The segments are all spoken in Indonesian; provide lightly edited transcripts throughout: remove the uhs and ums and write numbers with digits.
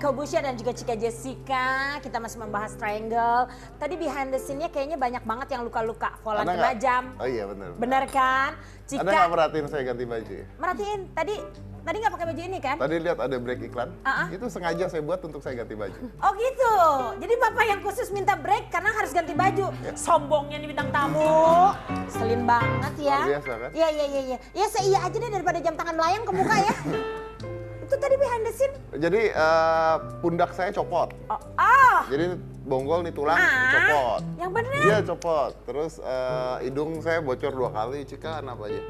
Kobusya dan juga Cika Jessica. Kita masih membahas Triangle. Tadi behind the scene-nya kayaknya banyak banget yang luka-luka. Volan kena jam. Oh iya benar. Bener kan? Cika. Ada nggak merhatiin saya ganti baju? Merhatiin. Tadi nggak pakai baju ini kan? Tadi lihat ada break iklan. Itu sengaja saya buat untuk saya ganti baju. Oh gitu. Jadi Bapak yang khusus minta break karena harus ganti baju. Sombongnya nih bintang tamu. Selin banget ya. Luar biasa kan? Iya. Ya seiya aja deh daripada jam tangan melayang ke muka ya. Itu tadi behind the scene. Jadi pundak saya copot. Jadi bonggol nih tulang copot. Yang bener. Iya copot. Terus hidung saya bocor 2 kali. Cika kenapa aja?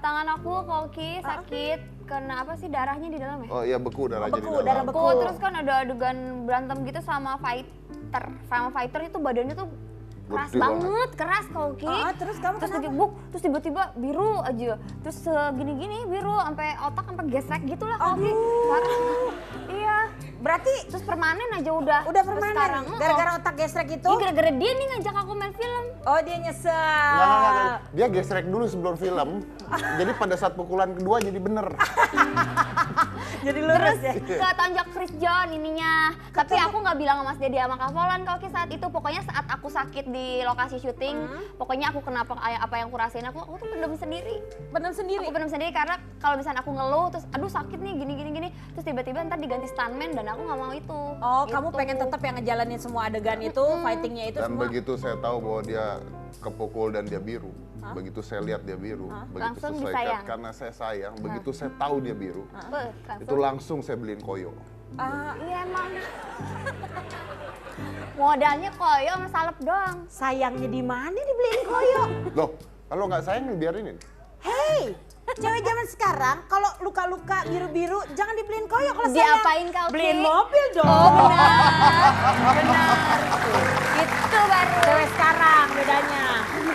Tangan aku koki sakit karena apa sih darahnya di dalam ya? Oh iya beku darahnya di dalam. Darah beku. Terus kan ada adegan berantem gitu sama fighter. Sama fighter itu badannya tuh keras Gede banget, keras koki. Terus kamu Terus kenapa? terus tiba-tiba biru aja. Terus segini-gini biru sampai otak sampai gesrek gitu lah koki. Parah. Iya. Berarti Terus permanen aja udah. udah Sampai permanen. sekarang. Gara-gara otak gesrek itu. Iya gara-gara dia nih ngajak aku main film. Oh dia nyesel. Enggak. Dia gesrek dulu sebelum film. Jadi pada saat pukulan kedua jadi bener. Jadi lurus ya. Ketonjok Chris John ininya. Tapi aku nggak bilang sama Mas Dedi sama Kak Volan kalau saat itu. Pokoknya saat aku sakit di lokasi syuting, pokoknya aku kenapa apa yang aku rasain aku tuh pendem sendiri. Pendem sendiri. Aku pendem sendiri karena kalau misalnya aku ngeluh terus aduh sakit nih gini terus tiba-tiba ntar diganti stuntman dan aku nggak mau itu. Oh gitu. kamu pengen tetap yang ngejalanin semua adegan itu, fightingnya itu Dan semua. begitu saya tahu bahwa dia kepukul dan dia biru. Begitu saya lihat dia biru, begitu Langsung selesai disayang. karena saya sayang, begitu saya tahu dia biru, Langsung. itu langsung saya beliin koyo. Iya emang. Modalnya koyo sama salep doang. Sayangnya di mana dibeliin koyo? Loh, kalau nggak sayang biarinin. Hey, cewek zaman sekarang kalau luka-luka biru-biru jangan dibeliin koyo kalau sayang. Diapain kau, Ki? Beliin mobil dong. Oh benar. Itu baru. Cewek sekarang bedanya.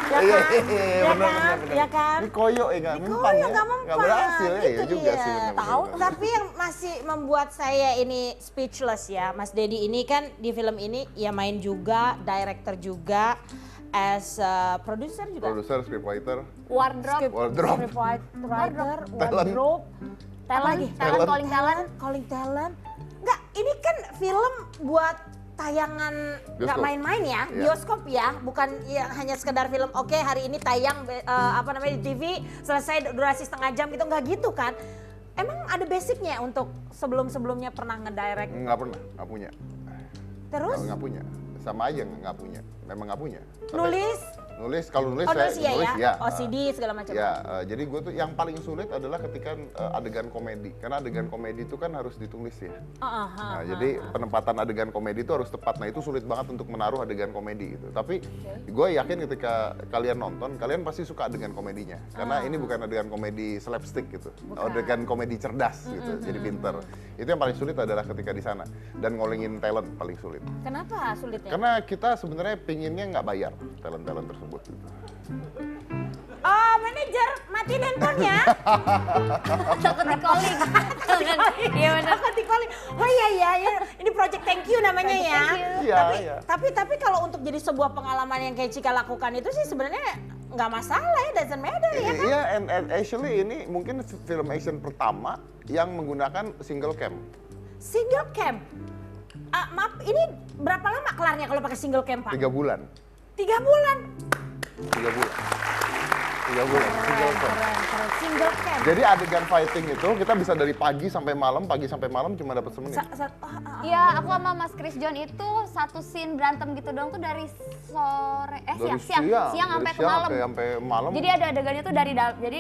Ya Iya, kan? iya, Ya benar, kan? benar. Ya kan? Ini koyo nggak Ini mempan koyo ya. nggak mempan. Nggak berhasil ya, Itu ya juga dia. sih. benar, Tahu, benar. tapi yang masih membuat saya ini speechless ya, Mas Dedi ini kan di film ini ya main juga, director juga, as producer juga. Produser, scriptwriter, Wardrobe. wardrobe. Writer, wardrobe, Talent, calling talent. Enggak, ini kan film buat tayangan nggak Bioskop. main-main ya, Iya. bioskop ya, bukan yang hanya sekedar film. Oke, hari ini tayang di TV, selesai durasi setengah jam gitu, nggak gitu kan? Emang ada basicnya untuk sebelum-sebelumnya pernah ngedirect? Nggak pernah, nggak punya. Terus Nggak punya, sama aja nggak punya. Memang nggak punya. nulis? Kalau nulis Oh saya nulis ya, ya. OCD segala macam. Ya, jadi gue tuh yang paling sulit adalah ketika adegan komedi. Karena adegan komedi itu kan harus ditulis ya. Nah, jadi penempatan adegan komedi itu harus tepat. Nah itu sulit banget untuk menaruh adegan komedi gitu. Tapi gue yakin ketika kalian nonton, kalian pasti suka adegan komedinya. Karena ini bukan adegan komedi slapstick gitu. Adegan komedi cerdas gitu, jadi pinter. Itu yang paling sulit adalah ketika di sana. Dan ngolengin talent paling sulit. Kenapa sulitnya? Karena kita sebenarnya pinginnya nggak bayar talent-talent tersebut. Gitu. Oh manajer, matiin handphonenya. Takut di calling. Iya benar. Takut di calling. Oh iya, ini project thank you namanya ya. Iya. Tapi kalau untuk jadi sebuah pengalaman yang kayak Cika lakukan itu sih sebenarnya nggak masalah ya, doesn't matter ya kan? Iya, and actually ini mungkin film action pertama yang menggunakan single cam. Single cam. Maaf, ini berapa lama kelarnya kalau pakai single cam Pak? 3 bulan. 3 bulan. 3 bulan. 3 bulan, single cam. Keren. Single cam. Jadi adegan fighting itu kita bisa dari pagi sampai malam cuma dapat semenit. Iya, aku sama Mas Chris John itu satu scene berantem gitu dong tuh dari sore, Dari siang sampai ke malam. Sampai malam. Jadi ada adegannya tuh dari dalam, jadi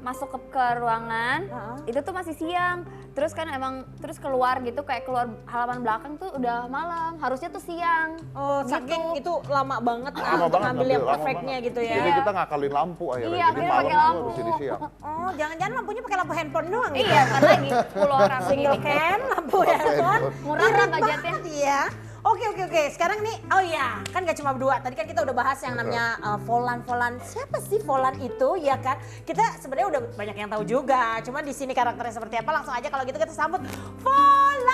masuk ke ruangan, itu tuh masih siang. Terus kan emang terus keluar gitu kayak keluar halaman belakang tuh udah malam. Harusnya tuh siang. Oh, gitu. saking itu lama banget Lama untuk banget, ngambil yang lama perfectnya banget. gitu ya. Jadi kita ngakalin lampu akhirnya. Iya, Jadi akhirnya malam pakai tuh lampu. harus jadi siang. Oh, jangan-jangan lampunya pakai lampu handphone doang gitu. Iya, kan lagi 10 orang Single ini. cam, lampu Lampu handphone. handphone. Murah Irit kan budgetnya. banget ya. Oke. Sekarang nih, oh iya, kan gak cuma berdua. Tadi kan kita udah bahas yang namanya Volan. Siapa sih Volan itu, ya kan? Kita sebenarnya udah banyak yang tahu juga. Cuma di sini karakternya seperti apa? Langsung aja kalau gitu kita sambut Volan.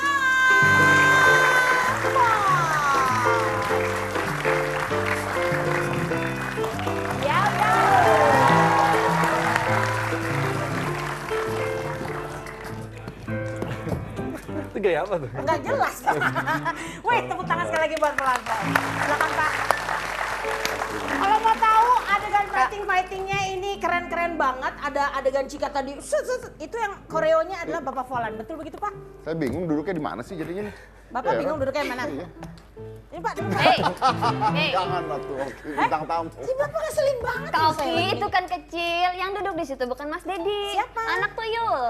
gaya apa tuh? Nggak jelas. Wait, tepuk tangan sekali lagi buat Polan. Silakan Pak. Kalau mau tahu adegan fightingnya ini keren-keren banget. Ada adegan Cika tadi, itu yang koreonya adalah Bapak Polan. Betul begitu Pak? Saya bingung duduknya di mana sih jadinya nih. Bapak Ya, bingung kan? duduknya mana? Ini Pak, ini Pak. Hei, Jangan lah tuh, Oki, bintang tamu. Si Bapak ngeselin banget. Kak sama Oki saya itu kan kecil, yang duduk di situ bukan Mas Dedi. Siapa? Anak tuyul.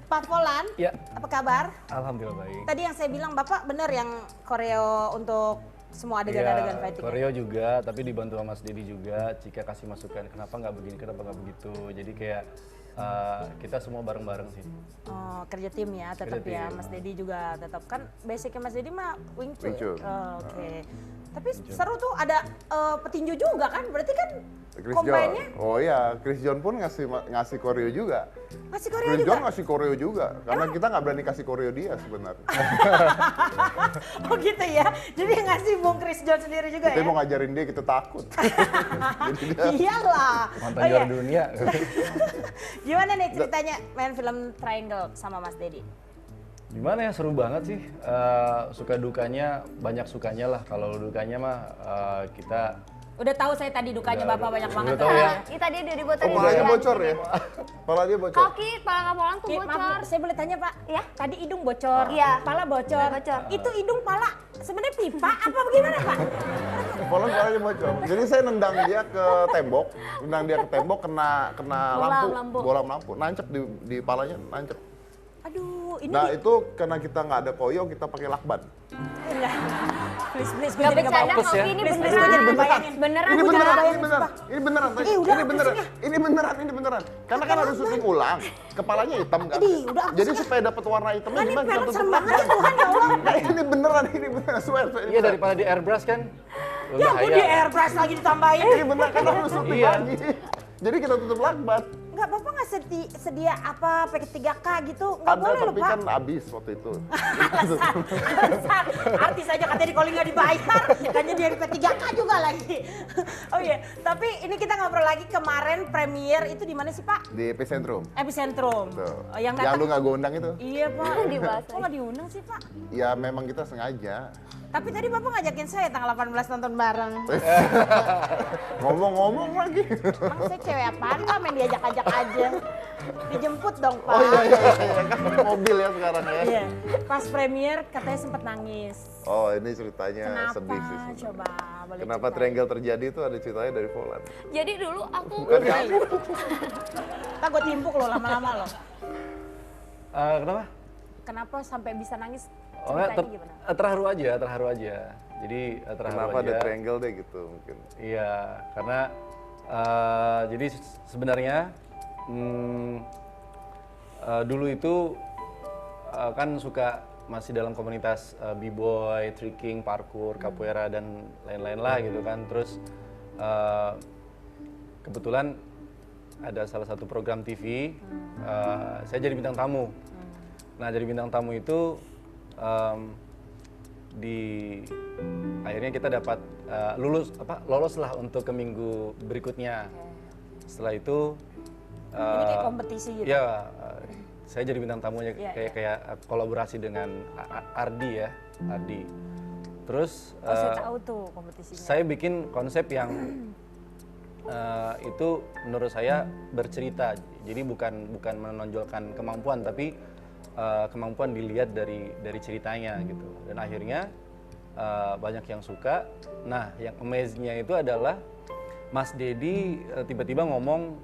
Pak Polan, Ya. apa kabar? Alhamdulillah baik. Tadi yang saya bilang Bapak benar yang koreo untuk semua adegan-adegan fighting. Koreo juga, tapi dibantu sama Mas Dedi juga. Cika kasih masukan, kenapa nggak begini, kenapa nggak begitu. Jadi kayak kita semua bareng-bareng sih. Oh, kerja tim ya, tetap Kerja ya. tim. Mas Dedi juga tetap kan basicnya Mas Dedi mah Wing Chun. Wing Chun. Oh, oke. Tapi seru tuh ada petinju juga kan? Berarti kan Chris combine-nya John. Oh iya, Chris John pun ngasih koreo juga. masih koreo Chris juga. John ngasih koreo juga, karena kita nggak berani kasih koreo dia sebenarnya. Oh gitu ya. Jadi yang ngasih Bung Chris John sendiri juga Kita ya. mau ngajarin dia, kita takut. Jadi dia Iyalah. Mantan Oh, iya. juara dunia. Gimana nih ceritanya main film Triangle sama Mas Dedi? Gimana ya, seru banget sih. Suka dukanya, banyak sukanya lah. Kalau dukanya mah kita Udah tahu saya tadi dukanya Udah, Bapak banyak udah banget. tahu ya. Ini tadi udah dibuat Oh, tadi. palanya jalan. bocor ya? Pala dia bocor. Kaki, pala kapolan tuh Eh, bocor. maaf, saya boleh tanya Pak? Ya? Tadi hidung bocor, Iya. pala bocor. Bocor. Itu hidung pala sebenarnya pipa apa bagaimana Pak? Palanya bocor. Jadi saya nendang dia ke tembok, kena Lampu. bola lampu, nancep di palanya, nancep. Aduh, ini Nah itu karena kita nggak ada koyo, kita pakai lakban. enggak. Please, gue Gak jadi bercanda Fokus ya. Koki, ini Please, beneran. please, Beneran. bayangin. Beneran. Ini Aku beneran, jangan ini bayangin, beneran, sumpah. ini beneran, udah, ini apa beneran, sih? ini beneran. Karena kan harus syuting ulang, kepalanya hitam kan. Ih, udah, apa Jadi sih? supaya dapat warna hitamnya Ini gimana? film Kita serem tutup banget ya lakban. Tuhan ya Allah. Nah, ini beneran, swear. iya daripada di airbrush kan. Ya ampun di airbrush lagi ditambahin. Ini bener kan harus syuting Iya. lagi. Jadi kita tutup lakban. Enggak, Bapak nggak sedia apa pakai 3K gitu? Nggak Ada boleh loh tapi Pak. kan habis waktu itu. Alasan. Artis aja katanya di calling nggak dibayar, katanya dia di P3K juga lagi. Oh iya, tapi ini kita ngobrol lagi kemarin premier itu di mana sih Pak? Di Epicentrum. Epicentrum. Tuh. Oh, yang Yang datang. lu nggak gue undang itu. Iya Pak. Dibahas Kok nggak diundang sih Pak? Ya memang kita sengaja. Tapi tadi Bapak ngajakin saya tanggal 18 nonton bareng. Ngomong-ngomong lagi. Emang saya cewek apaan Pak? Main diajak-ajak aja. Dijemput dong Pak. Oh iya, kan mobil ya sekarang ya. Iya. Pas premier katanya sempat nangis. Oh ini ceritanya Kenapa? sedih sih sebenarnya. Coba boleh Kenapa ceritain. triangle terjadi itu ada ceritanya dari Polan. Jadi dulu aku Ntar gue timpuk loh lama-lama loh. Kenapa? Kenapa sampai bisa nangis? Oh, enggak, Ceritanya gimana? terharu aja. Jadi terharu Kenapa aja. ada triangle deh gitu mungkin. Iya, karena jadi sebenarnya dulu itu kan suka masih dalam komunitas b-boy, tricking, parkour, capoeira dan lain-lain lah gitu kan. Terus kebetulan ada salah satu program TV, saya jadi bintang tamu. Nah jadi bintang tamu itu akhirnya kita dapat lolos lah untuk ke minggu berikutnya. Setelah itu Ini kayak kompetisi gitu. ya saya jadi bintang tamunya Iya, kayak kolaborasi dengan Ardi ya, Ardi. Terus Oh, saya tahu tuh kompetisinya. saya bikin konsep yang itu menurut saya bercerita. Jadi bukan menonjolkan kemampuan, tapi kemampuan dilihat dari ceritanya gitu. Dan akhirnya banyak yang suka. Nah, yang amaze-nya itu adalah Mas Dedi tiba-tiba ngomong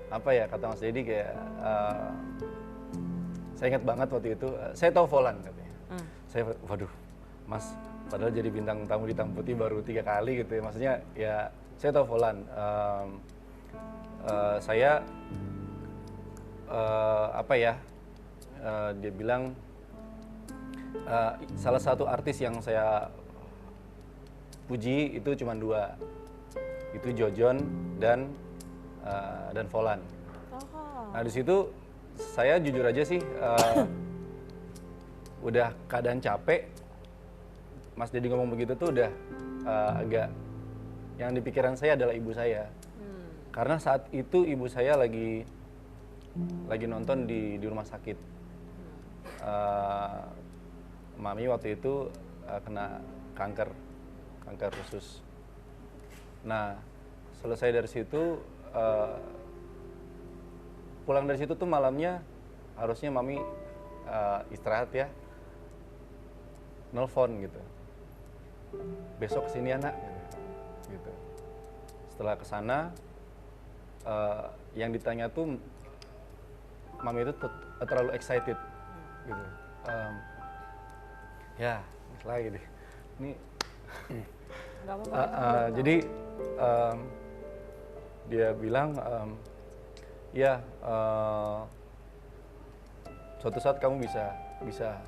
apa ya kata Mas Dedi kayak saya ingat banget waktu itu saya tahu Polan katanya. Saya waduh Mas padahal jadi bintang tamu di Hitam Putih baru 3 kali gitu ya. Maksudnya ya saya tahu Polan. Saya dia bilang salah satu artis yang saya puji itu cuma 2, itu Jojon dan Polan. Nah di situ saya jujur aja sih udah keadaan capek. Mas Dedi ngomong begitu tuh udah agak yang di pikiran saya adalah ibu saya. Karena saat itu ibu saya lagi lagi nonton di rumah sakit. Mami waktu itu kena kanker usus. Nah, selesai dari situ, pulang dari situ tuh malamnya harusnya Mami istirahat ya, nelfon gitu. Besok kesini anak, gitu. Setelah kesana, yang ditanya tuh Mami itu terlalu excited, gitu. Ya, lagi deh. Ini, jadi dia bilang, ya, suatu saat kamu bisa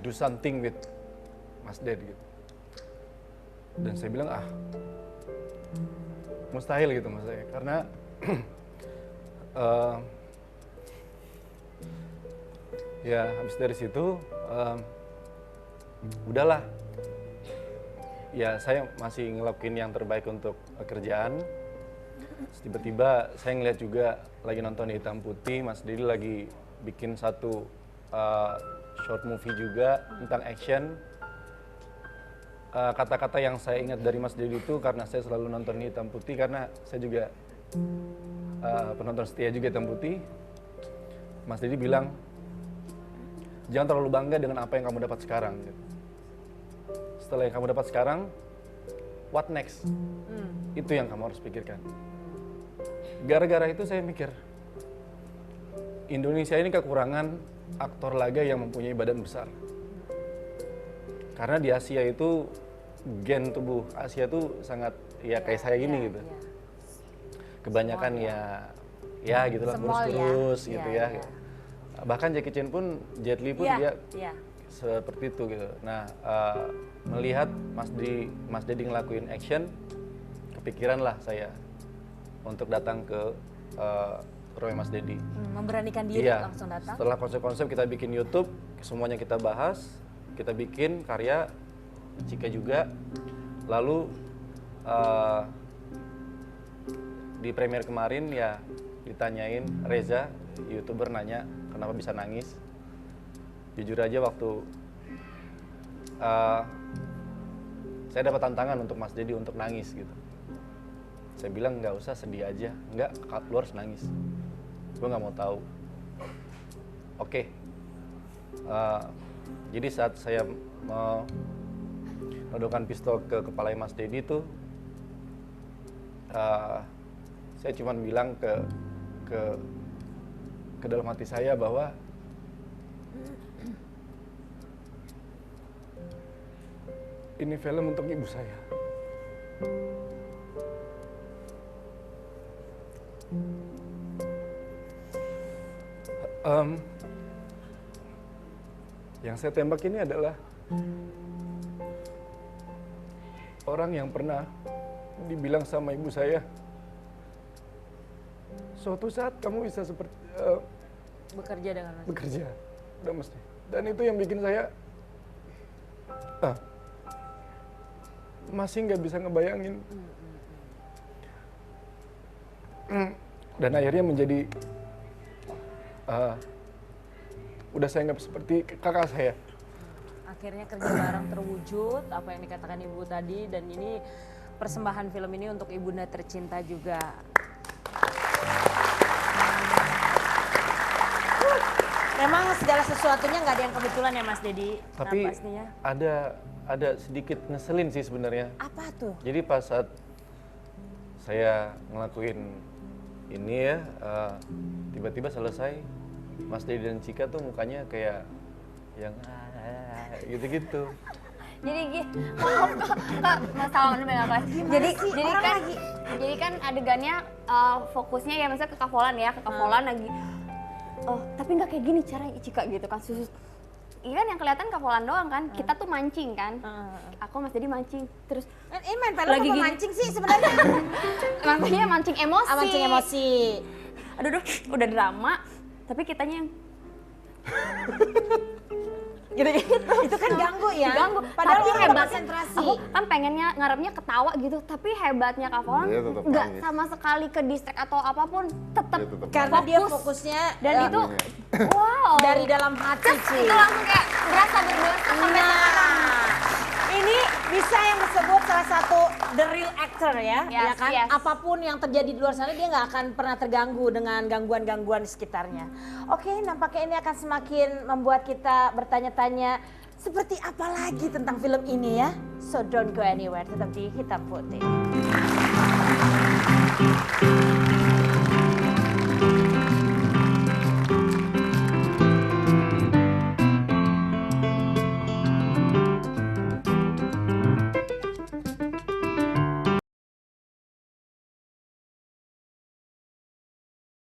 do something with Mas Ded gitu. Dan saya bilang mustahil gitu mas saya, karena ya habis dari situ udahlah, ya saya masih ngelakuin yang terbaik untuk kerjaan. Terus tiba-tiba saya ngeliat juga lagi nonton di Hitam Putih, Mas Dedi lagi bikin satu short movie juga tentang action. Kata-kata yang saya ingat dari Mas Dedi itu, karena saya selalu nonton di Hitam Putih, karena saya juga penonton setia juga Hitam Putih. Mas Dedi bilang, jangan terlalu bangga dengan apa yang kamu dapat sekarang. Setelah yang kamu dapat sekarang, what next? Itu yang kamu harus pikirkan. Gara-gara itu saya mikir, Indonesia ini kekurangan aktor laga yang mempunyai badan besar. Karena di Asia itu, gen tubuh Asia tuh sangat, ya kayak saya gini gitu. Kebanyakan ya gitulah, kurus-kurus gitu ya. Bahkan Jackie Chan pun, Jet Li pun dia seperti itu gitu. Nah, melihat Mas Dedi ngelakuin action, kepikiran lah saya untuk datang ke rumah Mas Dedi. Memberanikan diri langsung datang. Setelah konsep-konsep kita bikin YouTube, semuanya kita bahas, kita bikin karya, Cika juga. Lalu di premier kemarin ya ditanyain, Reza, YouTuber nanya kenapa bisa nangis. Jujur aja waktu saya dapat tantangan untuk Mas Dedi untuk nangis gitu. Saya bilang nggak usah, sedih aja. Nggak, lu harus nangis. Gue nggak mau tahu. Oke. Jadi saat saya menodongkan pistol ke kepala Mas Dedi tuh, saya cuma bilang ke dalam hati saya bahwa ini film untuk ibu saya. Yang saya tembak ini adalah orang yang pernah dibilang sama ibu saya, suatu saat kamu bisa seperti Bekerja dengan Mas. bekerja, udah mesti. Dan itu yang bikin saya masih nggak bisa ngebayangin. Dan akhirnya menjadi udah saya anggap seperti kakak saya. Akhirnya kerja bareng terwujud, apa yang dikatakan ibu tadi, dan ini persembahan film ini untuk ibunda tercinta juga. Memang segala sesuatunya nggak ada yang kebetulan ya Mas Dedi. Tapi nah, pastinya ada sedikit ngeselin sih sebenarnya. apa tuh? Jadi pas saat saya ngelakuin ini ya, tiba-tiba selesai, Mas Dedi dan Cika tuh mukanya kayak yang gitu-gitu. Jadi masalah mana kelas. Jadi kan adegannya fokusnya ya misalnya ke Kafolan ya, lagi. Oh, tapi nggak kayak gini cara Cika gitu kan, susus. Iya kan yang kelihatan Kafolan doang kan, kita tuh mancing kan. Aku Mas Dedi mancing, terus Ini main film lagi apa mancing sih sebenarnya? maksudnya mancing emosi. Mancing emosi. Aduh, udah drama, tapi kitanya yang gitu-gitu. Itu kan ganggu ya. Ganggu. Padahal Tapi orang hebatnya, konsentrasi. aku kan pengennya ngarepnya ketawa gitu, tapi hebatnya Kak Volan Dia tetap nggak nangis. sama sekali ke distract atau apapun, tetap Dia tetap Karena dia fokus. fokusnya Dan eh, itu wow. dari dalam hati, Ci. Itu langsung kayak berasa berdosa sampai sekarang. Ini bisa yang disebut salah satu the real actor ya, ya Yes, kan? yes. Apapun yang terjadi di luar sana dia nggak akan pernah terganggu dengan gangguan-gangguan di sekitarnya. Oke, nampaknya ini akan semakin membuat kita bertanya-tanya seperti apa lagi tentang film ini ya. So don't go anywhere, tetap di Hitam Putih.